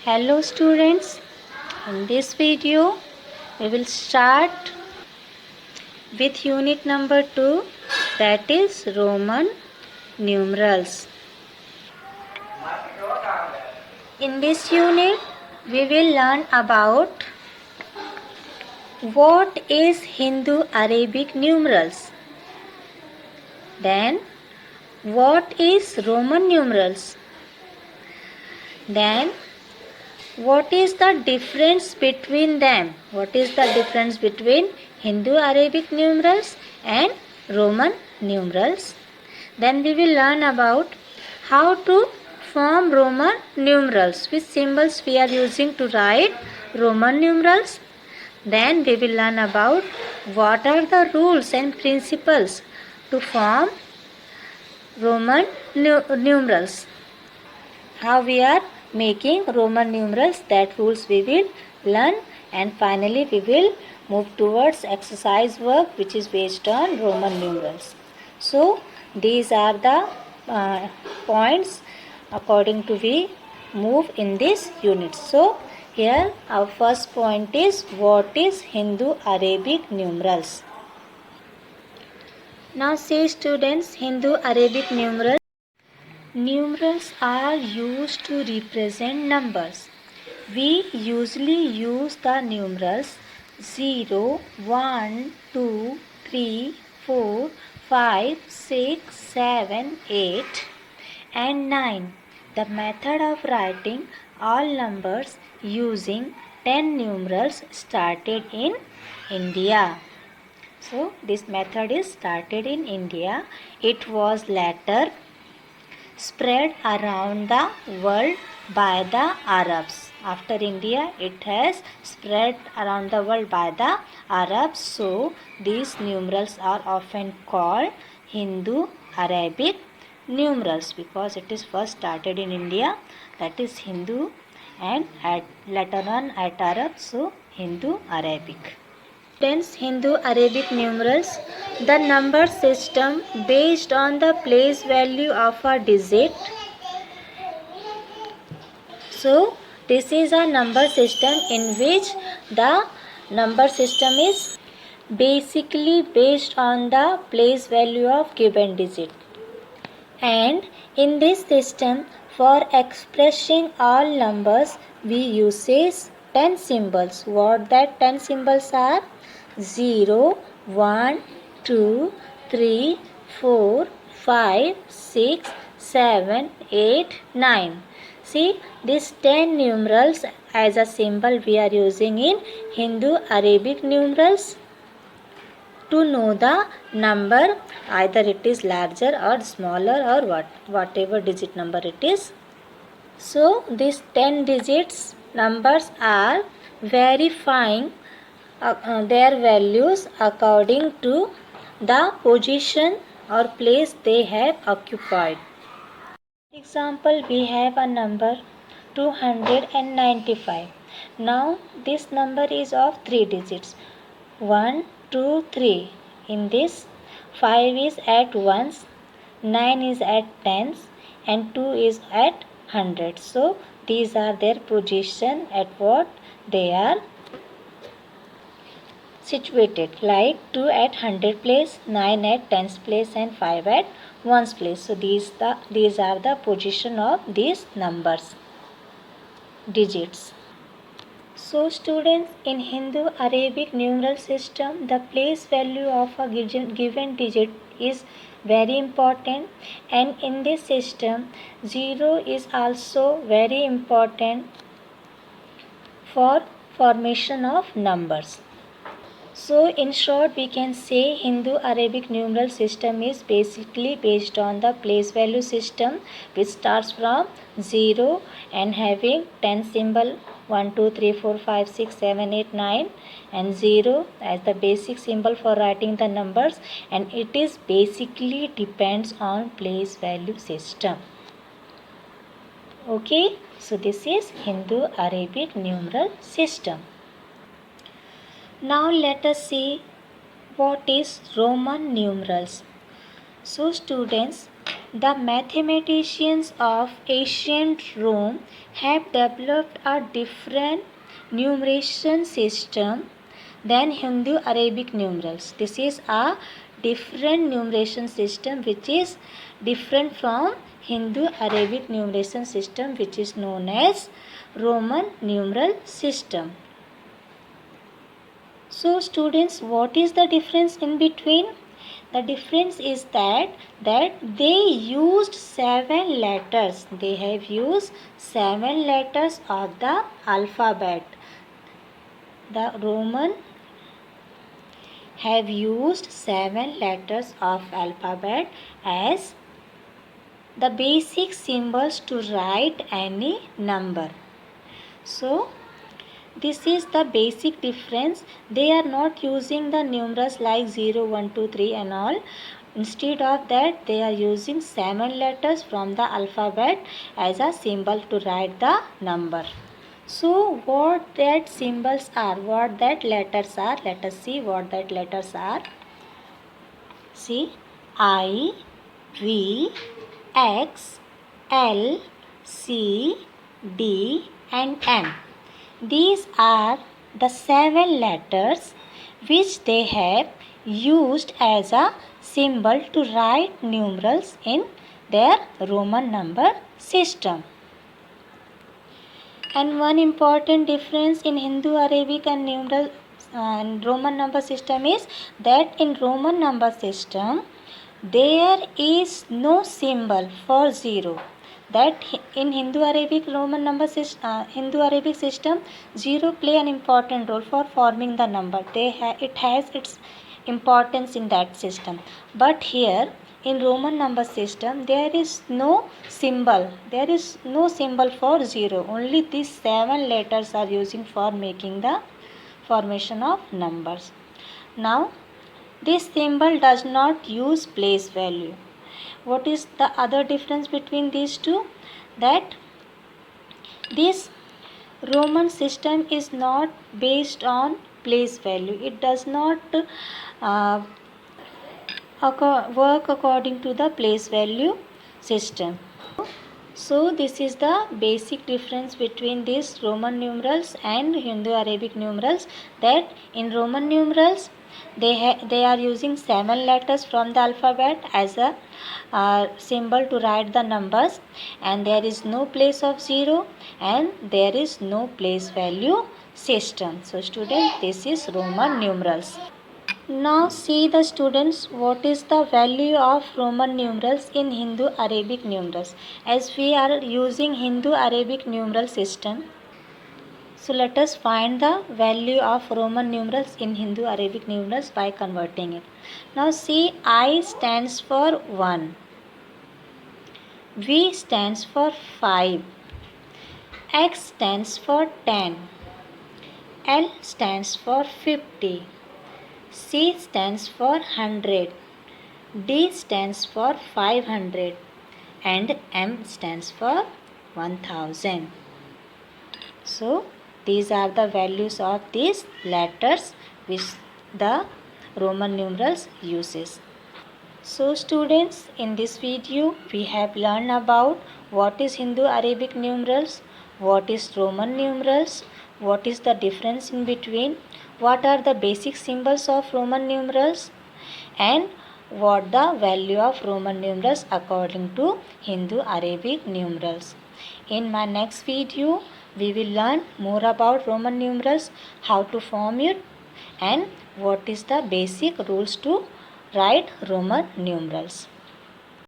Hello students, in this video we will start with unit number 2, that is Roman numerals. In this unit we will learn about what is Hindu-Arabic numerals, then what is Roman numerals, then what is the difference between them? What is the difference between Hindu-Arabic numerals and Roman numerals? Then we will learn about how to form Roman numerals, which symbols we are using to write Roman numerals. Then we will learn about what are the rules and principles to form Roman numerals. How we are making Roman numerals, that rules we will learn, and finally we will move towards exercise work which is based on Roman numerals. So these are the points according to we move in this unit. So here our first point is what is Hindu-Arabic numerals. Now see students, Hindu-Arabic numerals. Numerals are used to represent numbers. We usually use the numerals 0, 1, 2, 3, 4, 5, 6, 7, 8 and 9. The method of writing all numbers using 10 numerals started in India. So this method is started in India. It was later spread around the world by the Arabs. After India, it has spread around the world by the Arabs. So these numerals are often called Hindu-Arabic numerals because it is first started in India, that is Hindu, and later on at Arab, so Hindu-Arabic. Hence Hindu-Arabic numerals, the number system based on the place value of a digit. So this is a number system in which the number system is basically based on the place value of given digit. And in this system, for expressing all numbers, we use 10 symbols. What that 10 symbols are? 0, 1, 2, 3, 4, 5, 6, 7, 8, 9. See, these 10 numerals as a symbol we are using in Hindu-Arabic numerals to know the number, either it is larger or smaller or whatever digit number it is. So these 10 digits numbers are verifying their values according to the position or place they have occupied. For example, we have a number 295. Now this number is of 3 digits. 1, 2, 3. In this, 5 is at ones, 9 is at tens, and 2 is at hundreds. So these are their position at what they are situated, like 2 at 100 place, 9 at tens place, and 5 at ones place. So these are the position of these numbers, digits. So students, in Hindu-Arabic numeral system, the place value of a given digit is very important, and in this system 0 is also very important for formation of numbers. So in short, we can say Hindu-Arabic numeral system is basically based on the place value system, which starts from 0 and having 10 symbol 1, 2, 3, 4, 5, 6, 7, 8, 9 and 0 as the basic symbol for writing the numbers, and it is basically depends on place value system. Okay, so this is Hindu-Arabic numeral system. Now let us see what is Roman numerals. So students, The mathematicians of ancient Rome have developed a different numeration system than Hindu-Arabic numerals. This is a different numeration system which is different from Hindu-Arabic numeration system, which is known as Roman numeral system. So students, what is the difference in between? The difference is that they used 7 letters. They have used 7 letters of the alphabet. The Roman have used 7 letters of alphabet as the basic symbols to write any number. So this is the basic difference. They are not using the numerals like 0, 1, 2, 3 and all. Instead of that, they are using 7 letters from the alphabet as a symbol to write the number. So what that symbols are, what that letters are, let us see what that letters are. See, I, V, X, L, C, D and M. These are the 7 letters which they have used as a symbol to write numerals in their Roman number system. And one important difference in Hindu-Arabic and numeral Roman number system is that in Roman number system there is no symbol for 0. That in Hindu-Arabic Roman number system, Hindu-Arabic system, 0 play an important role for forming the number. It has its importance in that system. But here in Roman number system, there is no symbol. There is no symbol for 0. Only these 7 letters are using for making the formation of numbers. Now, this symbol does not use place value. What is the other difference between these two? That this Roman system is not based on place value. It does not work according to the place value system. So this is the basic difference between these Roman numerals and Hindu-Arabic numerals, that in Roman numerals they are using 7 letters from the alphabet as a symbol to write the numbers, and there is no place of 0 and there is no place value system. So students, this is Roman numerals. Now see the students, what is the value of Roman numerals in Hindu-Arabic numerals, as we are using Hindu-Arabic numeral system. So let us find the value of Roman numerals in Hindu-Arabic numerals by converting it. Now see, I stands for 1, V stands for 5, X stands for 10, L stands for 50, C stands for 100, D stands for 500 and M stands for 1000. So these are the values of these letters which the Roman numerals uses. So students, in this video we have learned about what is Hindu-Arabic numerals, what is Roman numerals, what is the difference in between, what are the basic symbols of Roman numerals, and what the value of Roman numerals according to Hindu-Arabic numerals. In my next video, we will learn more about Roman numerals, how to form it, and what is the basic rules to write Roman numerals.